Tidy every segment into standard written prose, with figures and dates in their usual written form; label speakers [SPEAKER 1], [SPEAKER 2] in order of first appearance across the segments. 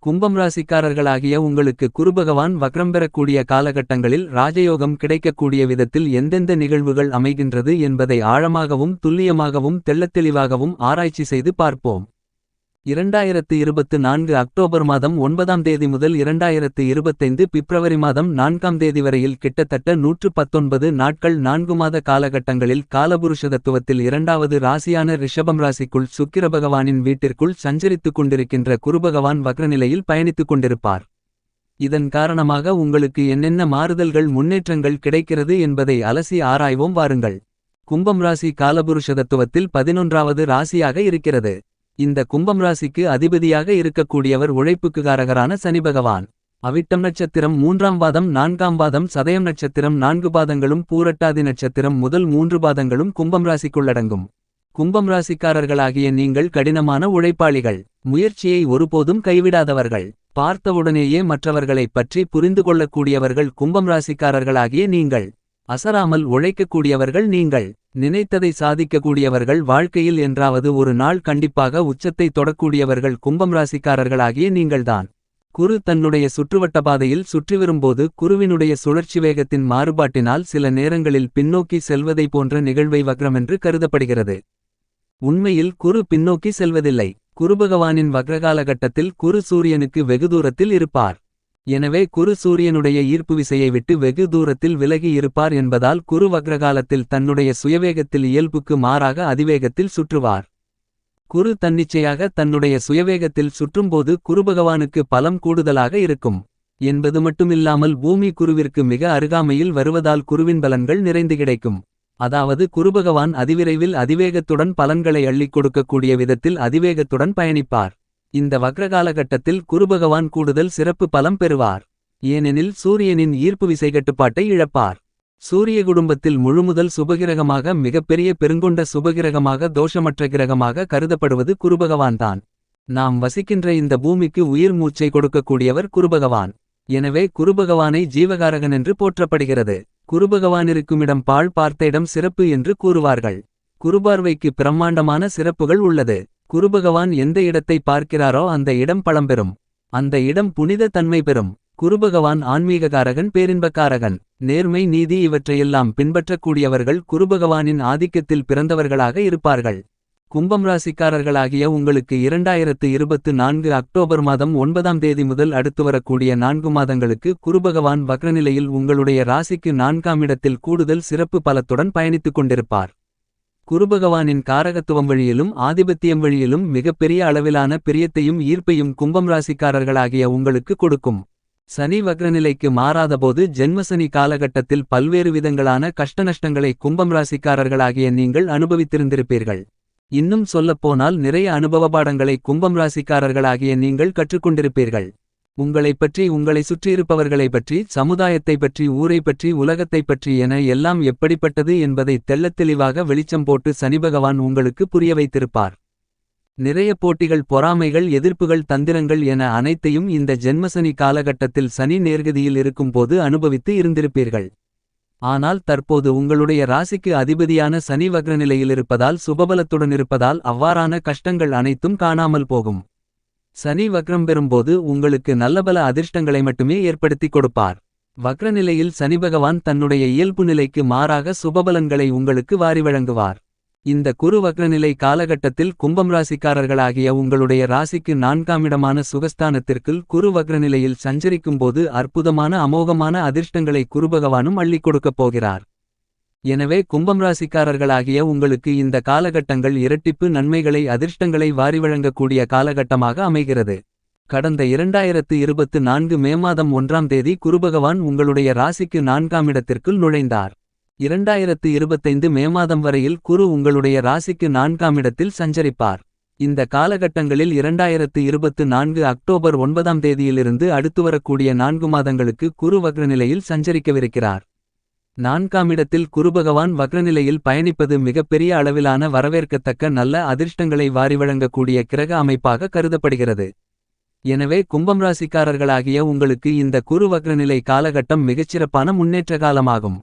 [SPEAKER 1] கும்பம் ராசிக்காரர்களாகிய உங்களுக்கு குருபகவான் வக்ரம் பெறக்கூடிய காலகட்டங்களில் ராஜயோகம் கிடைக்கக்கூடிய விதத்தில் எந்தெந்த நிகழ்வுகள் அமைகின்றது என்பதை ஆழமாகவும் துல்லியமாகவும் தெள்ளத்தெளிவாகவும் ஆராய்ச்சி செய்து பார்ப்போம். 2024 அக்டோபர் மாதம் 9ஆம் தேதி முதல் 2025 பிப்ரவரி மாதம் 4ஆம் தேதி வரையில் கிட்டத்தட்ட 119 நாட்கள் 4 மாத காலகட்டங்களில் காலபுருஷ தத்துவத்தில் இரண்டாவது ராசியான ரிஷபம் ராசிக்குள் சுக்கிர பகவானின் வீட்டிற்குள் சஞ்சரித்துக் கொண்டிருக்கின்ற குருபகவான் வக்ரநிலையில் பயணித்துக் கொண்டிருப்பார். இதன் காரணமாக உங்களுக்கு என்னென்ன மாறுதல்கள் முன்னேற்றங்கள் கிடைக்கிறது என்பதை அலசி ஆராய்வோம் வாருங்கள். கும்பம் ராசி காலபுருஷ தத்துவத்தில் 11வது ராசியாக இருக்கிறது. இந்த கும்பம் ராசிக்கு அதிபதியாக இருக்கக்கூடியவர் உழைப்புக்கு காரகரான சனி பகவான். அவிட்டம் நட்சத்திரம் 3ஆம் பாதம் 4ஆம் பாதம் சதயம் நட்சத்திரம் 4 பாதங்களும் பூரட்டாதி நட்சத்திரம் முதல் 3 பாதங்களும் கும்பம் ராசிக்குள்ளடங்கும். கும்பம் ராசிக்காரர்களாகிய நீங்கள் கடினமான உழைப்பாளிகள். முயற்சியை ஒருபோதும் கைவிடாதவர்கள். பார்த்தவுடனேயே மற்றவர்களைப் பற்றி புரிந்து கொள்ளக்கூடியவர்கள் கும்பம் ராசிக்காரர்களாகிய நீங்கள். அசராமல் உழைக்கக்கூடியவர்கள் நீங்கள். நினைத்ததை சாதிக்கக்கூடியவர்கள். வாழ்க்கையில் என்றாவது ஒரு நாள் கண்டிப்பாக உச்சத்தை தொடக்கூடியவர்கள் கும்பம் ராசிக்காரர்களாகிய நீங்கள்தான். குரு தன்னுடைய சுற்றுவட்ட பாதையில் சுற்றி வரும்போது குருவினுடைய சுழற்சி வேகத்தின் மாறுபாட்டினால் சில நேரங்களில் பின்னோக்கி செல்வதை போன்ற நிகழ்வை வக்ரமென்று கருதப்படுகிறது. உண்மையில் குரு பின்னோக்கி செல்வதில்லை. குருபகவானின் வக்ரகாலகட்டத்தில் குரு சூரியனுக்கு வெகு தூரத்தில் இருப்பார். எனவே குரு சூரியனுடைய ஈர்ப்பு விசையை விட்டு வெகு தூரத்தில் விலகி இருப்பார் என்பதால் குரு வக்ரகாலத்தில் தன்னுடைய சுயவேகத்தில் இயல்புக்கு மாறாக அதிவேகத்தில் சுற்றுவார். குரு தன்னிச்சையாக தன்னுடைய சுயவேகத்தில் சுற்றும்போது குருபகவானுக்கு பலம் கூடுதலாக இருக்கும் என்பது மட்டுமில்லாமல் பூமி குருவிற்கு மிக அருகாமையில் வருவதால் குருவின் பலன்கள் நிறைந்து கிடைக்கும். அதாவது குருபகவான் அதிவிரைவில் அதிவேகத்துடன் பலன்களை அள்ளிக் கொடுக்கக்கூடிய விதத்தில் அதிவேகத்துடன் பயணிப்பார். இந்த வக்ரகாலகட்டத்தில் குருபகவான் கூடுதல் சிறப்பு பலம் பெறுவார். ஏனெனில் சூரியனின் ஈர்ப்பு விசை கட்டுப்பாட்டை இழப்பார். சூரிய குடும்பத்தில் முழுமுதல் சுபகிரகமாக மிகப்பெரிய பெருங்கொண்ட சுபகிரகமாக தோஷமற்ற கிரகமாக கருதப்படுவது குருபகவான்தான். நாம் வசிக்கின்ற இந்த பூமிக்கு உயிர் மூச்சை கொடுக்கக்கூடியவர் குருபகவான். எனவே குருபகவானை ஜீவகாரகன் என்று போற்றப்படுகிறது. குருபகவானிருக்குமிடம் பாழ் பார்த்த இடம் சிறப்பு என்று கூறுவார்கள். குருபார்வைக்கு பிரம்மாண்டமான சிறப்புகள் உள்ளது. குருபகவான் எந்த இடத்தை பார்க்கிறாரோ அந்த இடம் பழம்பெறும். அந்த இடம் புனித தன்மை பெறும். குருபகவான் ஆன்மீககாரகன், பேரின்பக்காரகன். நேர்மை, நீதி இவற்றையெல்லாம் பின்பற்றக்கூடியவர்கள் குருபகவானின் ஆதிக்கத்தில் பிறந்தவர்களாக இருப்பார்கள். கும்பம் ராசிக்காரர்களாகிய உங்களுக்கு 2024 அக்டோபர் மாதம் 9ஆம் தேதி முதல் அடுத்து வரக்கூடிய 4 மாதங்களுக்கு குருபகவான் வக்ரநிலையில் உங்களுடைய ராசிக்கு 4ஆம் இடத்தில் கூடுதல் சிறப்பு பலத்துடன் பயணித்துக் கொண்டிருப்பார். குருபகவானின் காரகத்துவம் வழியிலும் ஆதிபத்தியம் வழியிலும் மிகப்பெரிய அளவிலான பிரியத்தையும் ஈர்ப்பையும் கும்பம் ராசிக்காரர்களாகிய உங்களுக்கு கொடுக்கும். சனி வக்ரநிலைக்கு மாறாதபோது ஜென்மசனி காலகட்டத்தில் பல்வேறு விதங்களான கஷ்டநஷ்டங்களை கும்பம் ராசிக்காரர்களாகிய நீங்கள் அனுபவித்திருந்திருப்பீர்கள். இன்னும் சொல்லப்போனால் நிறைய அனுபவ பாடங்களை கும்பம் ராசிக்காரர்களாகிய நீங்கள் கற்றுக்கொண்டிருப்பீர்கள். உங்களைப் பற்றி, உங்களை சுற்றியிருப்பவர்களைப் பற்றி, சமுதாயத்தைப் பற்றி, ஊரைப் பற்றி, உலகத்தைப் பற்றி என எல்லாம் எப்படிப்பட்டது என்பதை தெள்ளத்தெளிவாக வெளிச்சம் போட்டு சனிபகவான் உங்களுக்கு புரிய வைத்திருப்பார். நிறைய போட்டிகள், பொறாமைகள், எதிர்ப்புகள், தந்திரங்கள் என அனைத்தையும் இந்த ஜென்மசனி காலகட்டத்தில் சனி நேர்கதியில் இருக்கும்போது அனுபவித்து இருந்திருப்பீர்கள். ஆனால் தற்போது உங்களுடைய ராசிக்கு அதிபதியான சனி வக்ரநிலையிலிருப்பதால், சுபபலத்துடன் இருப்பதால் அவ்வாறான கஷ்டங்கள் அனைத்தும் காணாமல் போகும். சனி வக்ரம் பெறும்போது உங்களுக்கு நல்லபல அதிர்ஷ்டங்களை மட்டுமே ஏற்படுத்திக் கொடுப்பார். வக்ரநிலையில் சனிபகவான் தன்னுடைய இயல்பு நிலைக்கு மாறாக சுபபலன்களை உங்களுக்கு வாரி வழங்குவார். இந்த குரு வக்ரநிலை காலகட்டத்தில் கும்பம் ராசிக்காரர்களாகிய உங்களுடைய ராசிக்கு 4ஆம் இடமான சுகஸ்தானத்திற்குள் குரு வக்ரநிலையில் சஞ்சரிக்கும்போது அற்புதமான அமோகமான அதிர்ஷ்டங்களை குருபகவானும் அள்ளிக் கொடுக்கப் போகிறார். எனவே கும்பம் ராசிக்காரர்களாகிய உங்களுக்கு இந்த காலகட்டங்கள் இரட்டிப்பு நன்மைகளை, அதிர்ஷ்டங்களை வாரி வழங்கக்கூடிய காலகட்டமாக அமைகிறது. கடந்த 2024 மே மாதம் 1ஆம் தேதி குருபகவான் உங்களுடைய ராசிக்கு 4ஆம் இடத்திற்குள் நுழைந்தார். 2025 மே மாதம் வரையில் குரு உங்களுடைய ராசிக்கு 4ஆம் இடத்தில் சஞ்சரிப்பார். இந்த காலகட்டங்களில் 2024 அக்டோபர் 9ஆம் தேதியிலிருந்து அடுத்து வரக்கூடிய 4 மாதங்களுக்கு குரு வக்ரநிலையில் சஞ்சரிக்கவிருக்கிறார். 4ஆம் இடத்தில் குருபகவான் வக்ரநிலையில் பயணிப்பது மிகப்பெரிய அளவிலான வரவேற்கத்தக்க நல்ல அதிர்ஷ்டங்களை வாரி வழங்கக்கூடிய கிரக அமைப்பாக கருதப்படுகிறது. எனவே கும்பம் ராசிக்காரர்களாகிய உங்களுக்கு இந்த குரு வக்ரநிலை காலகட்டம் மிகச்சிறப்பான முன்னேற்ற காலமாகும்.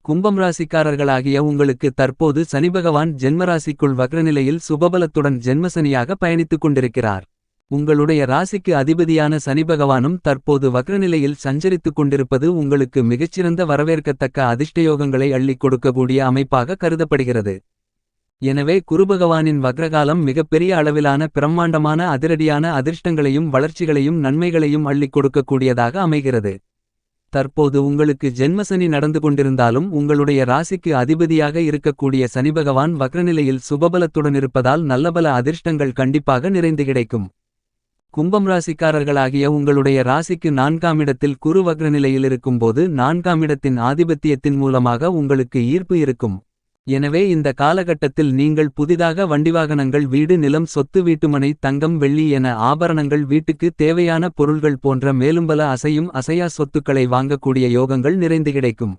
[SPEAKER 1] கும்பம் ராசிக்காரர்களாகிய உங்களுக்கு தற்போது சனிபகவான் ஜென்மராசிக்குள் வக்ரநிலையில் சுபபலத்துடன் ஜென்மசனியாக பயணித்துக் கொண்டிருக்கிறார். உங்களுடைய ராசிக்கு அதிபதியான சனிபகவானும் தற்போது வக்ரநிலையில் சஞ்சரித்துக் கொண்டிருப்பது உங்களுக்கு மிகச்சிறந்த வரவேற்கத்தக்க அதிர்ஷ்டயோகங்களை அள்ளிக் கொடுக்கக்கூடிய அமைப்பாக கருதப்படுகிறது. எனவே குருபகவானின் வக்ரகாலம் மிகப்பெரிய அளவிலான பிரம்மாண்டமான அதிரடியான அதிர்ஷ்டங்களையும் வளர்ச்சிகளையும் நன்மைகளையும் அள்ளிக் கொடுக்கக்கூடியதாக அமைகிறது. தற்போது உங்களுக்கு ஜென்மசனி நடந்து கொண்டிருந்தாலும் உங்களுடைய ராசிக்கு அதிபதியாக இருக்கக்கூடிய சனிபகவான் வக்ரநிலையில் சுபபலத்துடன் இருப்பதால் நல்லபல அதிர்ஷ்டங்கள் கண்டிப்பாக நிறைந்து கிடைக்கும். கும்பம் ராசிக்காரர்களாகிய உங்களுடைய ராசிக்கு 4ஆம் இடத்தில் குரு வக்ரநிலையில் இருக்கும்போது 4ஆம் இடத்தின் ஆதிபத்தியத்தின் மூலமாக உங்களுக்கு ஈர்ப்பு இருக்கும். எனவே இந்த காலகட்டத்தில் நீங்கள் புதிதாக வண்டிவாகனங்கள் வீடு நிலம் சொத்து வீட்டுமனை தங்கம் வெள்ளி என ஆபரணங்கள் வீட்டுக்கு தேவையான பொருள்கள் போன்ற மேலும்பல அசையும் அசையா சொத்துக்களை வாங்கக்கூடிய யோகங்கள் நிறைந்து கிடைக்கும்.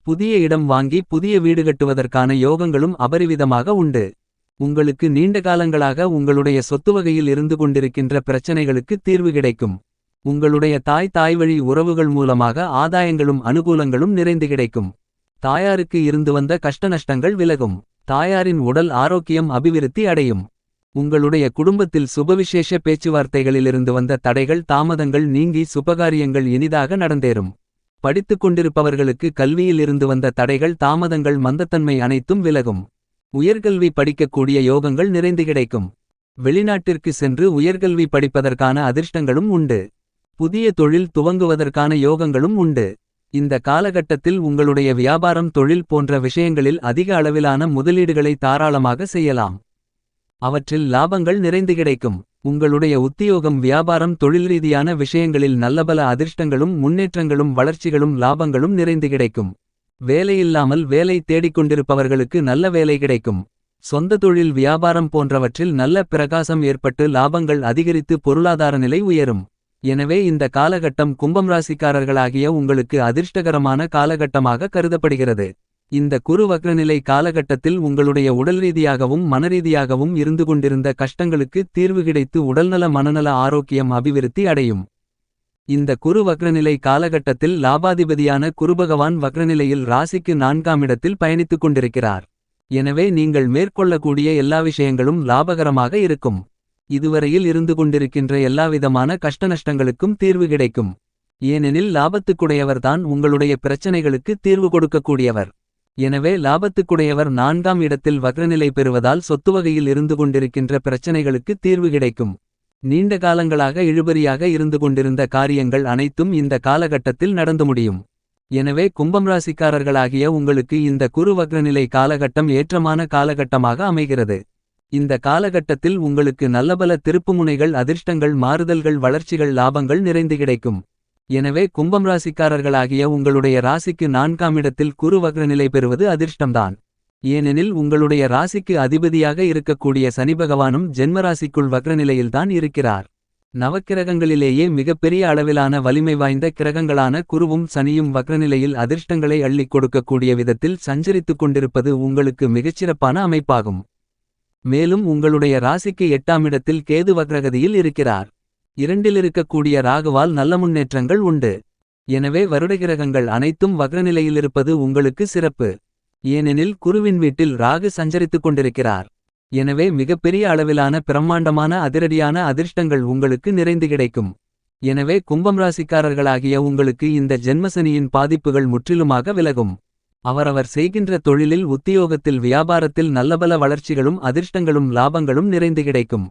[SPEAKER 1] புதிய இடம் வாங்கி புதிய வீடு கட்டுவதற்கான யோகங்களும் அபரிவிதமாக உண்டு. உங்களுக்கு நீண்ட காலங்களாக உங்களுடைய சொத்து வகையில் இருந்து கொண்டிருக்கின்ற பிரச்சனைகளுக்கு தீர்வு கிடைக்கும். உங்களுடைய தாய்வழி உறவுகள் மூலமாக ஆதாயங்களும் அனுகூலங்களும் நிறைந்து கிடைக்கும். தாயாருக்கு இருந்து வந்த கஷ்டநஷ்டங்கள் விலகும். தாயாரின் உடல் ஆரோக்கியம் அபிவிருத்தி அடையும். உங்களுடைய குடும்பத்தில் சுபவிசேஷ பேச்சுவார்த்தைகளிலிருந்து வந்த தடைகள் தாமதங்கள் நீங்கி சுபகாரியங்கள் இனிதாக நடந்தேறும். படித்துக் கொண்டிருப்பவர்களுக்கு கல்வியில் இருந்து வந்த தடைகள் தாமதங்கள் மந்தத்தன்மை அனைத்தும் விலகும். உயர்கல்வி படிக்கக்கூடிய யோகங்கள் நிறைந்து கிடைக்கும். வெளிநாட்டிற்கு சென்று உயர்கல்வி படிப்பதற்கான அதிர்ஷ்டங்களும் உண்டு. புதிய தொழில் துவங்குவதற்கான யோகங்களும் உண்டு. இந்த காலகட்டத்தில் உங்களுடைய வியாபாரம் தொழில் போன்ற விஷயங்களில் அதிக அளவிலான முதலீடுகளை தாராளமாக செய்யலாம். அவற்றில் லாபங்கள் நிறைந்து கிடைக்கும். உங்களுடைய உத்தியோகம் வியாபாரம் தொழில் ரீதியான விஷயங்களில் நல்லபல அதிர்ஷ்டங்களும் முன்னேற்றங்களும் வளர்ச்சிகளும் லாபங்களும் நிறைந்து கிடைக்கும். வேலையில்லாமல் வேலை தேடிக்கொண்டிருப்பவர்களுக்கு நல்ல வேலை கிடைக்கும். சொந்த தொழில் வியாபாரம் போன்றவற்றில் நல்ல பிரகாசம் ஏற்பட்டு லாபங்கள் அதிகரித்து பொருளாதார நிலை உயரும். எனவே இந்த காலகட்டம் கும்பம் ராசிக்காரர்களாகிய உங்களுக்கு அதிர்ஷ்டகரமான காலகட்டமாக கருதப்படுகிறது. இந்த குரு வக்ரநிலை காலகட்டத்தில் உங்களுடைய உடல் ரீதியாகவும் மனரீதியாகவும் இருந்து கொண்டிருந்த கஷ்டங்களுக்கு தீர்வு கிடைத்து உடல்நல மனநல ஆரோக்கியம் அபிவிருத்தி அடையும். இந்த குரு வக்ரநிலை காலகட்டத்தில் லாபாதிபதியான குருபகவான் வக்ரநிலையில் ராசிக்கு 4ஆம் இடத்தில் பயணித்துக் கொண்டிருக்கிறார். எனவே நீங்கள் மேற்கொள்ளக்கூடிய எல்லா விஷயங்களும் லாபகரமாக இருக்கும். இதுவரையில் இருந்து கொண்டிருக்கின்ற எல்லாவிதமான கஷ்டநஷ்டங்களுக்கும் தீர்வு கிடைக்கும். ஏனெனில் லாபத்துக்குடையவர்தான் உங்களுடைய பிரச்சனைகளுக்கு தீர்வு கொடுக்கக்கூடியவர். எனவே லாபத்துக்குடையவர் 4ஆம் இடத்தில் வக்ரநிலை பெறுவதால் சொத்து வகையில் இருந்து கொண்டிருக்கின்ற பிரச்சனைகளுக்கு தீர்வு கிடைக்கும். நீண்ட காலங்களாக இழுபறியாக இருந்து கொண்டிருந்த காரியங்கள் அனைத்தும் இந்த காலகட்டத்தில் நடந்து முடியும். எனவே கும்பம் ராசிக்காரர்களாகிய உங்களுக்கு இந்த குரு வக்ரநிலை காலகட்டம் ஏற்றமான காலகட்டமாக அமைகிறது. இந்த காலகட்டத்தில் உங்களுக்கு நல்லபல திருப்புமுனைகள் அதிர்ஷ்டங்கள் மாறுதல்கள் வளர்ச்சிகள் லாபங்கள் நிறைந்து கிடைக்கும். எனவே கும்பம் ராசிக்காரர்களாகிய உங்களுடைய ராசிக்கு 4ஆம் இடத்தில் குரு வக்ரநிலை பெறுவது அதிர்ஷ்டம்தான். ஏனெனில் உங்களுடைய ராசிக்கு அதிபதியாக இருக்கக்கூடிய சனிபகவானும் ஜென்மராசிக்குள் வக்ரநிலையில்தான் இருக்கிறார். நவக்கிரகங்களிலேயே மிகப்பெரிய அளவிலான வலிமை வாய்ந்த கிரகங்களான குருவும் சனியும் வக்ரநிலையில் அதிர்ஷ்டங்களை அள்ளிக் கொடுக்கக்கூடிய விதத்தில் சஞ்சரித்துக் கொண்டிருப்பது உங்களுக்கு மிகச்சிறப்பான அமைப்பாகும். மேலும் உங்களுடைய ராசிக்கு 8ஆம் இடத்தில் கேது வக்ரகதியில் இருக்கிறார். 2இல் இருக்கக்கூடிய ராகுவால் நல்ல முன்னேற்றங்கள் உண்டு. எனவே வருடகிரகங்கள் அனைத்தும் வக்ரநிலையிலிருப்பது உங்களுக்கு சிறப்பு. ஏனெனில் குருவின் வீட்டில் ராகு சஞ்சரித்துக் கொண்டிருக்கிறார். எனவே மிகப்பெரிய அளவிலான பிரம்மாண்டமான அதிரடியான அதிர்ஷ்டங்கள் உங்களுக்கு நிறைந்து கிடைக்கும். எனவே கும்பம் ராசிக்காரர்களாகிய உங்களுக்கு இந்த ஜென்மசனியின் பாதிப்புகள் முற்றிலுமாக விலகும். அவரவர் செய்கின்ற தொழிலில் உத்தியோகத்தில் வியாபாரத்தில் நல்லபல வளர்ச்சிகளும் அதிர்ஷ்டங்களும் லாபங்களும் நிறைந்து கிடைக்கும்.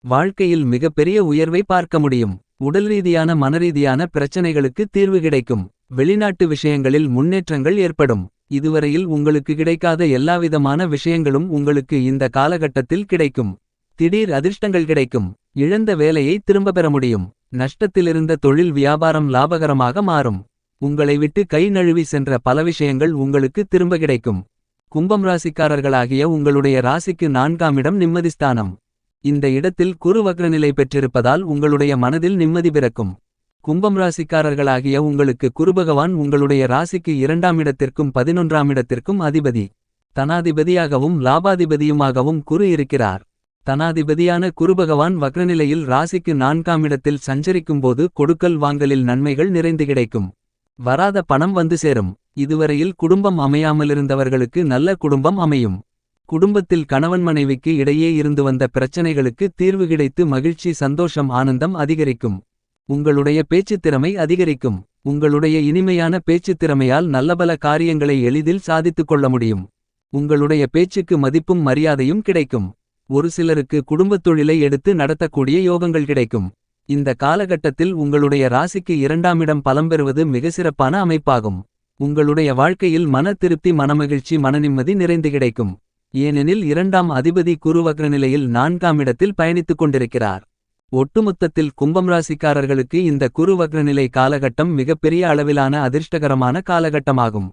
[SPEAKER 1] வாழ்க்கையில் மிகப்பெரிய உயர்வை பார்க்க முடியும். உடல் ரீதியான மனரீதியான பிரச்சனைகளுக்கு தீர்வு கிடைக்கும். வெளிநாட்டு விஷயங்களில் முன்னேற்றங்கள் ஏற்படும். இதுவரையில் உங்களுக்கு கிடைக்காத எல்லாவிதமான விஷயங்களும் உங்களுக்கு இந்த காலகட்டத்தில் கிடைக்கும். திடீர் அதிர்ஷ்டங்கள் கிடைக்கும். இழந்த வேலையை திரும்ப பெற முடியும். நஷ்டத்திலிருந்த தொழில் வியாபாரம் லாபகரமாக மாறும். உங்களை விட்டு கை நழுவி சென்ற பல விஷயங்கள் உங்களுக்கு திரும்ப கிடைக்கும். கும்பம் ராசிக்காரர்களாகிய உங்களுடைய ராசிக்கு 4ஆம் இடம் நிம்மதிஸ்தானம். இந்த இடத்தில் குரு வக்ரநிலை பெற்றிருப்பதால் உங்களுடைய மனதில் நிம்மதி பிறக்கும். கும்பம் ராசிக்காரர்களாகிய உங்களுக்கு குருபகவான் உங்களுடைய ராசிக்கு 2ஆம் இடத்திற்கும் 11ஆம் இடத்திற்கும் அதிபதி. தனாதிபதியாகவும் லாபாதிபதியுமாகவும் குரு இருக்கிறார். தனாதிபதியான குருபகவான் வக்ரநிலையில் ராசிக்கு 4ஆம் இடத்தில் சஞ்சரிக்கும்போது கொடுக்கல் வாங்கலில் நன்மைகள் நிறைந்து கிடைக்கும். வராத பணம் வந்து சேரும். இதுவரையில் குடும்பம் அமையாமலிருந்தவர்களுக்கு நல்ல குடும்பம் அமையும். குடும்பத்தில் கணவன் மனைவிக்கு இடையே இருந்து வந்த பிரச்சனைகளுக்கு தீர்வு கிடைத்து மகிழ்ச்சி சந்தோஷம் ஆனந்தம் அதிகரிக்கும். உங்களுடைய பேச்சுத் திறமை அதிகரிக்கும். உங்களுடைய இனிமையான பேச்சுத் திறமையால் நல்லபல காரியங்களை எளிதில் சாதித்துக் கொள்ள முடியும். உங்களுடைய பேச்சுக்கு மதிப்பும் மரியாதையும் கிடைக்கும். ஒரு சிலருக்கு குடும்பத் தொழிலை எடுத்து நடத்தக்கூடிய யோகங்கள் கிடைக்கும். இந்த காலகட்டத்தில் உங்களுடைய ராசிக்கு 2ஆம் இடம் பலம் பெறுவது மிக சிறப்பான அமைப்பாகும். உங்களுடைய வாழ்க்கையில் மன திருப்தி மனமகிழ்ச்சி மனநிம்மதி நிறைந்து கிடைக்கும். ஏனெனில் 2ஆம் அதிபதி குரு வக்ரநிலையில் 4ஆம் இடத்தில் பயணித்துக் கொண்டிருக்கிறார். ஒட்டுமொத்தத்தில் கும்பம் ராசிக்காரர்களுக்கு இந்த குரு வக்ரநிலை காலகட்டம் மிகப்பெரிய அளவிலான அதிர்ஷ்டகரமான காலகட்டமாகும்.